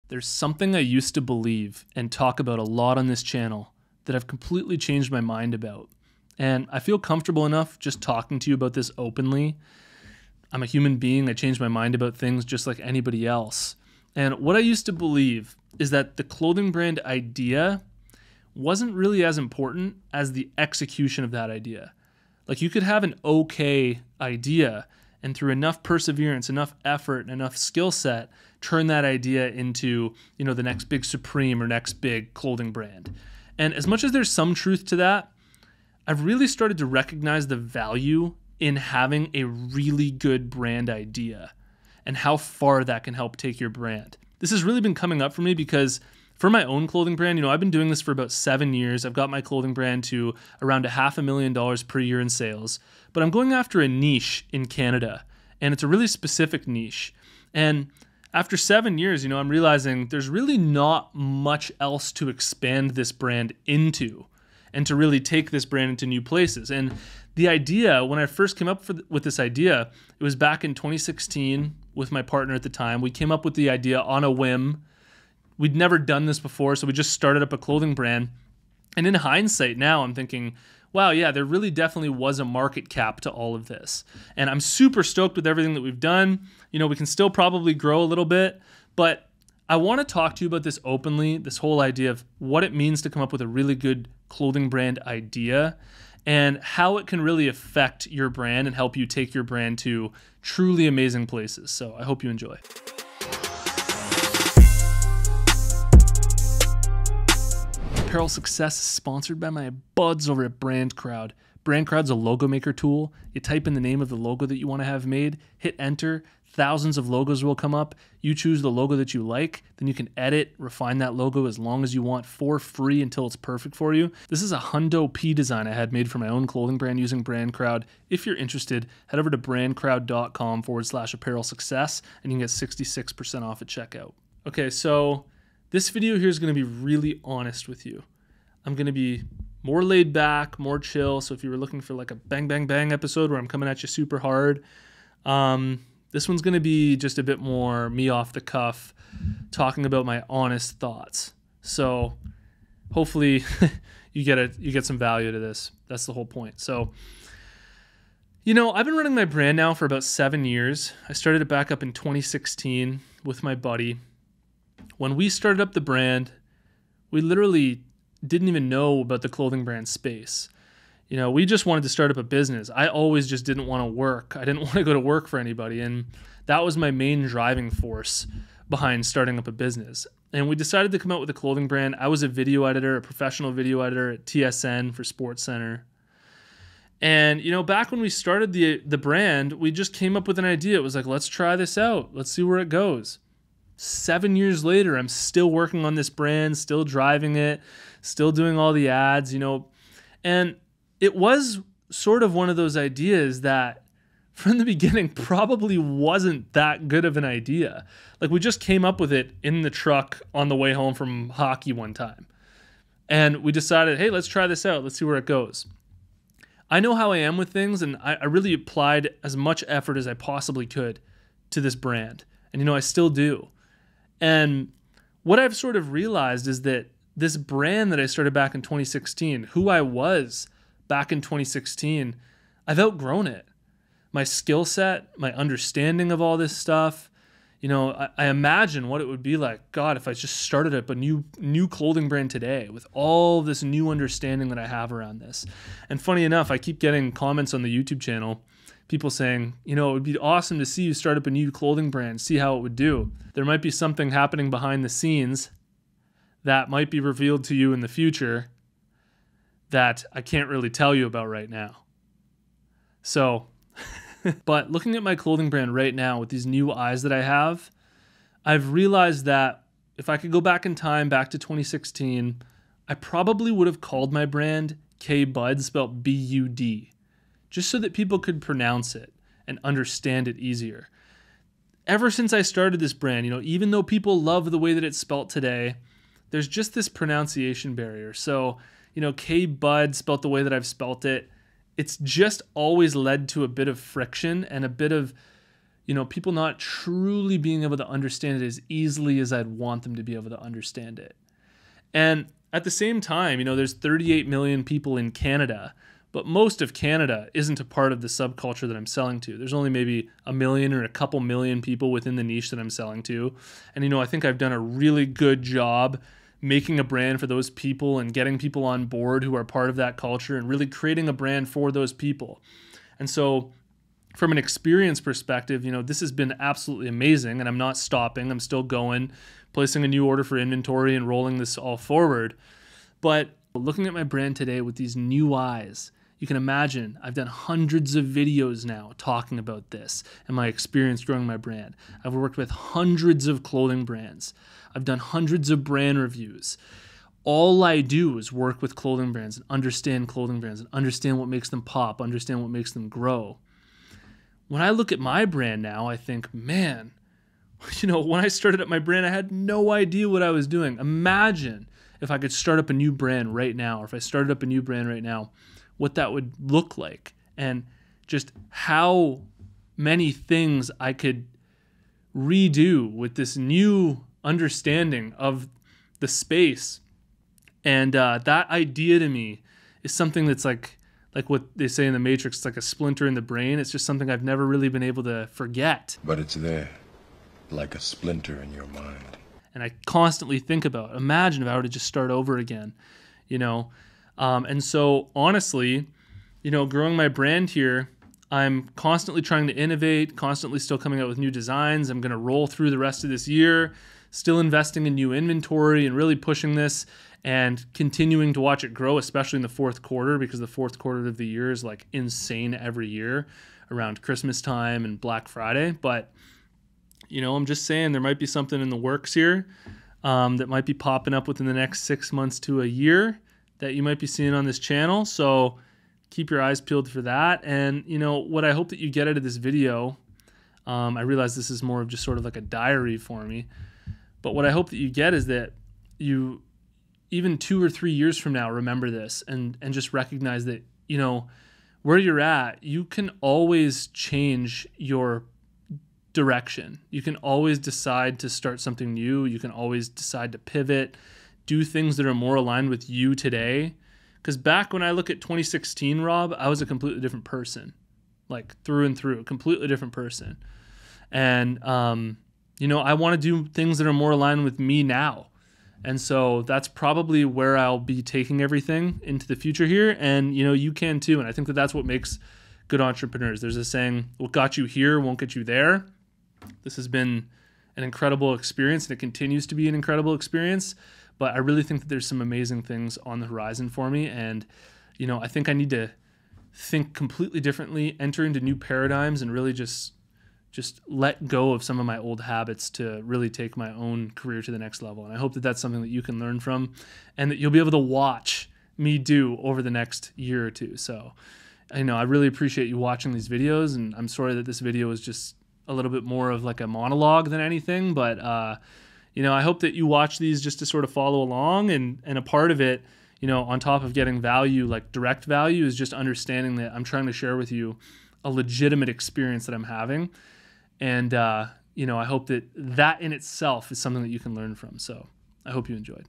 There's something I used to believe and talk about a lot on this channel that I've completely changed my mind about. And I feel comfortable enough just talking to you about this openly. I'm a human being. I change my mind about things just like anybody else. And what I used to believe is that the clothing brand idea wasn't really as important as the execution of that idea. Like, you could have an okay idea and through enough perseverance, enough effort, and enough skill set, turn that idea into, the next big Supreme or next big clothing brand. And as much as there's some truth to that, I've really started to recognize the value in having a really good brand idea and how far that can help take your brand. This has really been coming up for me because for my own clothing brand, I've been doing this for about 7 years. I've got my clothing brand to around $500,000 per year in sales, but I'm going after a niche in Canada, and it's a really specific niche. And after 7 years, I'm realizing there's really not much else to expand this brand into and to really take this brand into new places. And the idea, when I first came up with this idea, it was back in 2016 with my partner at the time. We came up with the idea on a whim. We'd never done this before, so we just started up a clothing brand. And in hindsight now, I'm thinking, wow, yeah, there really definitely was a market cap to all of this. And I'm super stoked with everything that we've done. We can still probably grow a little bit, but I want to talk to you about this openly, this whole idea of what it means to come up with a really good clothing brand idea and how it can really affect your brand and help you take your brand to truly amazing places. So I hope you enjoy. Apparel Success is sponsored by my buds over at Brand Crowd. Brand Crowd's a logo maker tool. You type in the name of the logo that you want to have made, hit enter, thousands of logos will come up. You choose the logo that you like, then you can edit, refine that logo as long as you want for free until it's perfect for you. This is a Hundo P design I had made for my own clothing brand using Brand Crowd. If you're interested, head over to brandcrowd.com/apparel success and you can get 66% off at checkout. Okay, so this video here is going to be really honest with you. I'm going to be more laid back, more chill. So if you were looking for like a bang, bang, bang episode where I'm coming at you super hard, this one's going to be just a bit more me off the cuff, talking about my honest thoughts. So hopefully you get some value to this. That's the whole point. So, I've been running my brand now for about 7 years. I started it back up in 2016 with my buddy. When we started up the brand, we literally didn't even know about the clothing brand space. We just wanted to start up a business. I always just didn't want to work. I didn't want to go to work for anybody. And that was my main driving force behind starting up a business. And we decided to come out with a clothing brand. I was a video editor, a professional video editor at TSN for SportsCenter. And, back when we started the brand, we just came up with an idea. It was like, let's try this out. Let's see where it goes. 7 years later, I'm still working on this brand, still driving it, still doing all the ads, and it was sort of one of those ideas that from the beginning probably wasn't that good of an idea. Like, we just came up with it in the truck on the way home from hockey one time. And we decided, hey, let's try this out. Let's see where it goes. I know how I am with things, and I really applied as much effort as I possibly could to this brand. And, I still do. And what I've sort of realized is that this brand that I started back in 2016, who I was back in 2016, I've outgrown it. My skill set, my understanding of all this stuff, I imagine what it would be like, God, if I just started up a new clothing brand today with all this new understanding that I have around this. And funny enough, I keep getting comments on the YouTube channel, people saying, it would be awesome to see you start up a new clothing brand, see how it would do. There might be something happening behind the scenes that might be revealed to you in the future that I can't really tell you about right now. So, but looking at my clothing brand right now with these new eyes that I have, I've realized that if I could go back in time, back to 2016, I probably would have called my brand K-Bud, spelled B-U-D, just so that people could pronounce it and understand it easier. Ever since I started this brand, even though people love the way that it's spelt today, there's just this pronunciation barrier. So, K-Bud spelt the way that I've spelt it, it's just always led to a bit of friction and a bit of, people not truly being able to understand it as easily as I'd want them to be able to understand it. And at the same time, there's 38 million people in Canada, but most of Canada isn't a part of the subculture that I'm selling to. There's only maybe a million or a couple million people within the niche that I'm selling to. And, I think I've done a really good job making a brand for those people and getting people on board who are part of that culture and really creating a brand for those people. And so from an experience perspective, this has been absolutely amazing, and I'm not stopping. I'm still going, placing a new order for inventory and rolling this all forward. But looking at my brand today with these new eyes, you can imagine I've done hundreds of videos now talking about this and my experience growing my brand. I've worked with hundreds of clothing brands. I've done hundreds of brand reviews. All I do is work with clothing brands and understand clothing brands and understand what makes them pop, understand what makes them grow. When I look at my brand now, I think, man, when I started up my brand, I had no idea what I was doing. Imagine if I could start up a new brand right now, or if I started up a new brand right now, what that would look like, and just how many things I could redo with this new understanding of the space. And that idea to me is something that's like what they say in the Matrix, it's like a splinter in the brain. It's just something I've never really been able to forget. But it's there, like a splinter in your mind. And I constantly think about, imagine if I were to just start over again, And so honestly, growing my brand here, I'm constantly trying to innovate, constantly still coming out with new designs. I'm going to roll through the rest of this year, still investing in new inventory and really pushing this and continuing to watch it grow, especially in the fourth quarter, because the fourth quarter of the year is like insane every year around Christmas time and Black Friday. But, I'm just saying there might be something in the works here that might be popping up within the next 6 months to a year that you might be seeing on this channel. So keep your eyes peeled for that. And, what I hope that you get out of this video, I realize this is more of just sort of like a diary for me, but what I hope that you get is that you, even 2 or 3 years from now, remember this and just recognize that, where you're at, you can always change your direction. You can always decide to start something new. You can always decide to pivot, do things that are more aligned with you today. Because back when I look at 2016, Rob, I was a completely different person, like through and through, a completely different person. And, I want to do things that are more aligned with me now. And so that's probably where I'll be taking everything into the future here. And, you can too. And I think that that's what makes good entrepreneurs. There's a saying, what got you here won't get you there. This has been an incredible experience, and it continues to be an incredible experience. But I really think that there's some amazing things on the horizon for me. And, I think I need to think completely differently, enter into new paradigms, and really just let go of some of my old habits to really take my own career to the next level. And I hope that that's something that you can learn from and that you'll be able to watch me do over the next year or two. So, I really appreciate you watching these videos, and I'm sorry that this video is just a little bit more of like a monologue than anything, but, I hope that you watch these just to sort of follow along, and a part of it, on top of getting value, like direct value, is just understanding that I'm trying to share with you a legitimate experience that I'm having. And, I hope that in itself is something that you can learn from. So I hope you enjoyed.